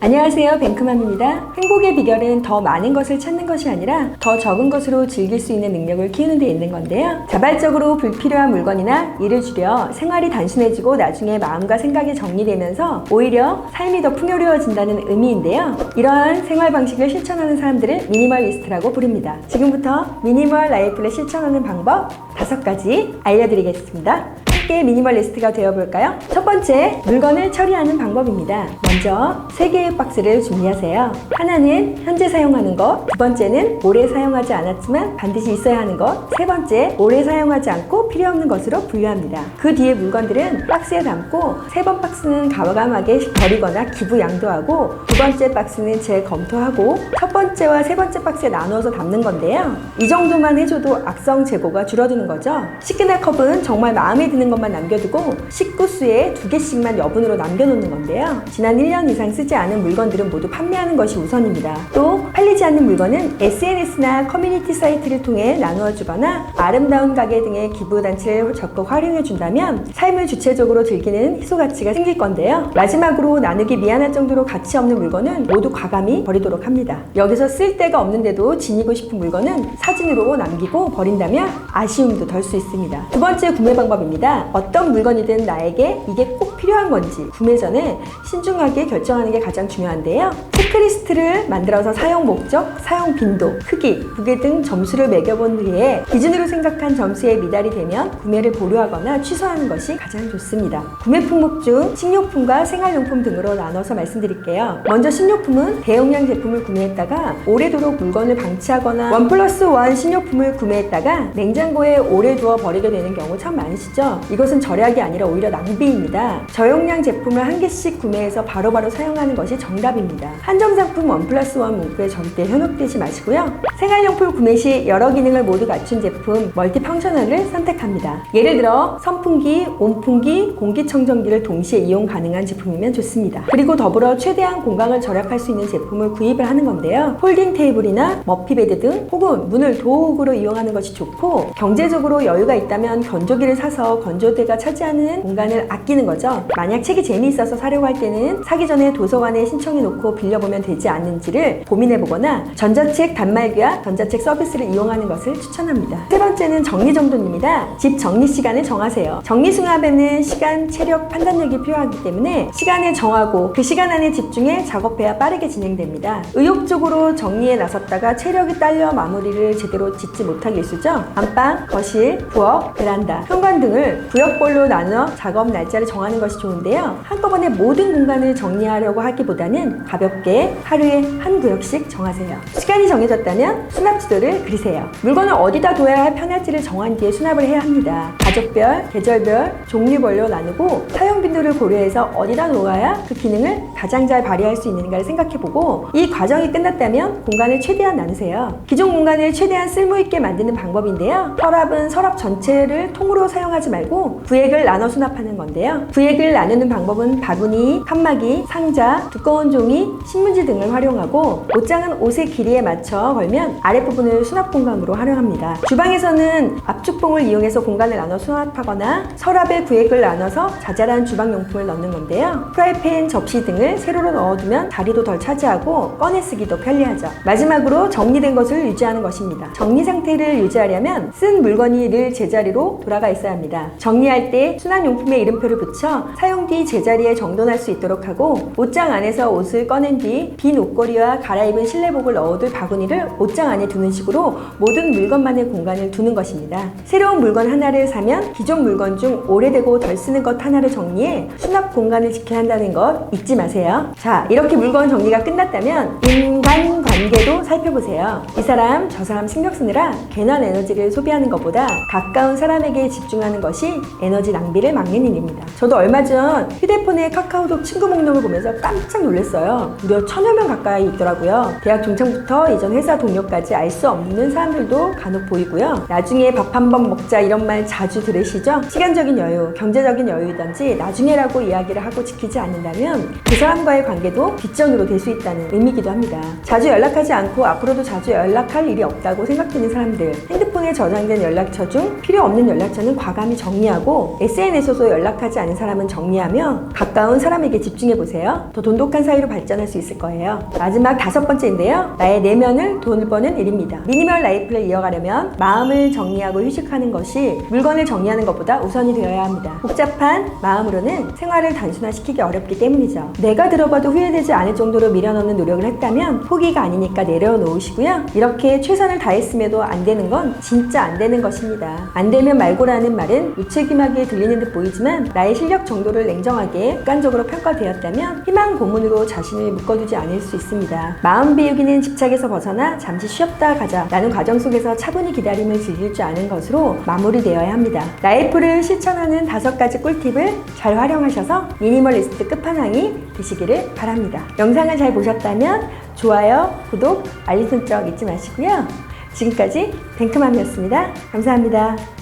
안녕하세요, 뱅크맘입니다. 행복의 비결은 더 많은 것을 찾는 것이 아니라 더 적은 것으로 즐길 수 있는 능력을 키우는 데 있는 건데요. 자발적으로 불필요한 물건이나 일을 줄여 생활이 단순해지고 나중에 마음과 생각이 정리되면서 오히려 삶이 더 풍요로워진다는 의미인데요. 이러한 생활 방식을 실천하는 사람들을 미니멀리스트라고 부릅니다. 지금부터 미니멀 라이프를 실천하는 방법 5가지 알려드리겠습니다. 함께 미니멀리스트가 되어볼까요? 첫 번째, 물건을 처리하는 방법입니다. 먼저 3개의 박스를 준비하세요. 하나는 현재 사용하는 것, 두 번째는 오래 사용하지 않았지만 반드시 있어야 하는 것, 세 번째, 오래 사용하지 않고 필요 없는 것으로 분류합니다. 그 뒤에 물건들은 박스에 담고 세 번 박스는 과감하게 버리거나 기부 양도하고 두 번째 박스는 재검토하고 첫 번째와 세 번째 박스에 나누어서 담는 건데요. 이 정도만 해줘도 악성 재고가 줄어드는 거죠. 시그널 컵은 정말 마음에 드는 것만 남겨두고 식구수에 2개씩만 여분으로 남겨놓는 건데요. 지난 1년 이상 쓰지 않은 물건들은 모두 판매하는 것이 우선입니다. 또 팔리지 않는 물건은 SNS나 커뮤니티 사이트를 통해 나누어주거나 아름다운 가게 등의 기부단체를 적극 활용해준다면 삶을 주체적으로 즐기는 희소가치가 생길 건데요. 마지막으로 나누기 미안할 정도로 가치 없는 물건은 모두 과감히 버리도록 합니다. 여기서 쓸 데가 없는데도 지니고 싶은 물건은 사진으로 남기고 버린다면 아쉬움도 덜 수 있습니다. 두 번째 구매 방법입니다. 어떤 물건이든 나에게 이게 꼭 필요한 건지 구매 전에 신중하게 결정하는 게 가장 중요한데요. 체크리스트를 만들어서 사용 목적, 사용 빈도, 크기, 무게 등 점수를 매겨본 뒤에 기준으로 생각한 점수에 미달이 되면 구매를 보류하거나 취소하는 것이 가장 좋습니다. 구매 품목 중 식료품과 생활용품 등으로 나눠서 말씀드릴게요. 먼저 식료품은 대용량 제품을 구매했다가 오래도록 물건을 방치하거나 1+1 식료품을 구매했다가 냉장고에 오래 두어 버리게 되는 경우 참 많으시죠? 이것은 절약이 아니라 오히려 낭비입니다. 저용량 제품을 1개씩 구매해서 바로바로 사용하는 것이 정답입니다. 한정상품 1+1 문구에 절대 현혹되지 마시고요. 생활용품 구매 시 여러 기능을 모두 갖춘 제품 멀티펑셔널을 선택합니다. 예를 들어 선풍기, 온풍기, 공기청정기를 동시에 이용 가능한 제품이면 좋습니다. 그리고 더불어 최대한 공간을 절약할 수 있는 제품을 구입을 하는 건데요. 폴딩 테이블이나 머피베드 등 혹은 문을 도구로 이용하는 것이 좋고 경제적으로 여유가 있다면 건조기를 사서 건조대가 차지하는 공간을 아끼는 거죠. 만약 책이 재미있어서 사려고 할 때는 사기 전에 도서관에 신청해 놓고 빌려보면 되지 않는지를 고민해보거나 전자책 단말기와 전자책 서비스를 이용하는 것을 추천합니다. 세 번째는 정리정돈입니다. 집 정리 시간을 정하세요. 정리수납에는 시간, 체력, 판단력이 필요하기 때문에 시간을 정하고 그 시간 안에 집중해 작업해야 빠르게 진행됩니다. 의욕적으로 정리에 나섰다가 체력이 딸려 마무리를 제대로 짓지 못하기 일쑤죠. 안방, 거실, 부엌, 베란다, 현관 등을 구역별로 나눠 작업 날짜를 정하는 것이 좋은데요. 한꺼번에 모든 공간을 정리하려고 하기보다는 가볍게 하루에 한 구역씩 정하세요. 시간이 정해졌다면 수납 지도를 그리세요. 물건을 어디다 둬야 할 편할지를 정한 뒤에 수납을 해야 합니다. 가족별, 계절별, 종류별로 나누고 사용 빈도를 고려해서 어디다 놓아야 그 기능을 가장 잘 발휘할 수 있는가를 생각해보고 이 과정이 끝났다면 공간을 최대한 나누세요. 기존 공간을 최대한 쓸모있게 만드는 방법인데요. 서랍은 서랍 전체를 통으로 사용하지 말고 구획을 나눠 수납하는 건데요. 구획을 나누는 방법은 바구니, 칸막이, 상자, 두꺼운 종이, 신문지 등을 활용하고 옷장은 옷의 길이에 맞춰 걸면 아랫부분을 수납 공간으로 활용합니다. 주방에서는 압축봉을 이용해서 공간을 나눠 수납하거나 서랍에 구획을 나눠서 자잘한 주방용품을 넣는 건데요. 프라이팬, 접시 등을 세로로 넣어두면 자리도 덜 차지하고 꺼내 쓰기도 편리하죠. 마지막으로 정리된 것을 유지하는 것입니다. 정리 상태를 유지하려면 쓴 물건이 늘 제자리로 돌아가 있어야 합니다. 정리할 때 수납용품에 이름표를 붙여 사용 뒤 제자리에 정돈할 수 있도록 하고 옷장 안에서 옷을 꺼낸 뒤 빈 옷걸이와 갈아입은 실내복을 넣어둘 바구니를 옷장 안에 두는 식으로 모든 물건만의 공간을 두는 것입니다. 새로운 물건 하나를 사면 기존 물건 중 오래되고 덜 쓰는 것 하나를 정리해 수납 공간을 지켜야 한다는 것 잊지 마세요. 자, 이렇게 물건 정리가 끝났다면 인간관계도 살펴보세요. 이 사람 저 사람 신경 쓰느라 괜한 에너지를 소비하는 것보다 가까운 사람에게 집중하는 것이 에너지 낭비를 막는 일입니다. 저도 얼마 전 휴대폰에 카카오톡 친구 목록을 보면서 깜짝 놀랐어요. 무려 1000여 명 가까이 있더라고요. 대학 동창부터 이전 회사 동료까지 알 수 없는 사람들도 간혹 보이고요. 나중에 밥 한 한번 먹자 이런 말 자주 들으시죠? 시간적인 여유, 경제적인 여유든지 나중에라고 이야기를 하고 지키지 않는다면 그 사람과의 관계도 뒷전으로 될 수 있다는 의미이기도 합니다. 자주 연락하지 않고 앞으로도 자주 연락할 일이 없다고 생각되는 사람들, 핸드폰에 저장된 연락처 중 필요 없는 연락처는 과감히 정리하고 SNS에서도 연락하지 않은 사람은 정리하며 가까운 사람에게 집중해보세요. 더 돈독한 사이로 발전할 수 있을 거예요. 마지막 5번째인데요. 나의 내면을 돈을 버는 일입니다. 미니멀 라이프를 이어가려면 마음을 정리하고 휴식하는 것이 물건을 정리하는 것보다 우선이 되어야 합니다. 복잡한 마음으로는 생활을 단순화시키기 어렵기 때문이죠. 내가 들어봐도 후회되지 않을 정도로 밀어넣는 노력을 했다면 포기가 아니니까 내려놓으시고요. 이렇게 최선을 다했음에도 안 되는 건 진짜 안 되는 것입니다. 안 되면 말고라는 말은 무책임하게 들리는 듯 보이지만 나의 실력 정도를 냉정하게 객관적으로 평가되었다면 희망 고문으로 자신을 묶어두지 않을 수 있습니다. 마음 비우기는 집착에서 벗어나 잠시 쉬었다 가자 라는 과정 속에서 차분히 기다림을 즐길 줄 아는 것으로 마무리되어야 합니다. 라이프를 실천하는 5가지 꿀팁을 잘 활용하셔서 미니멀리스트 끝판왕이 되시기를 바랍니다. 영상을 잘 보셨다면 좋아요, 구독, 알림 설정 잊지 마시고요. 지금까지 뱅크맘이었습니다. 감사합니다.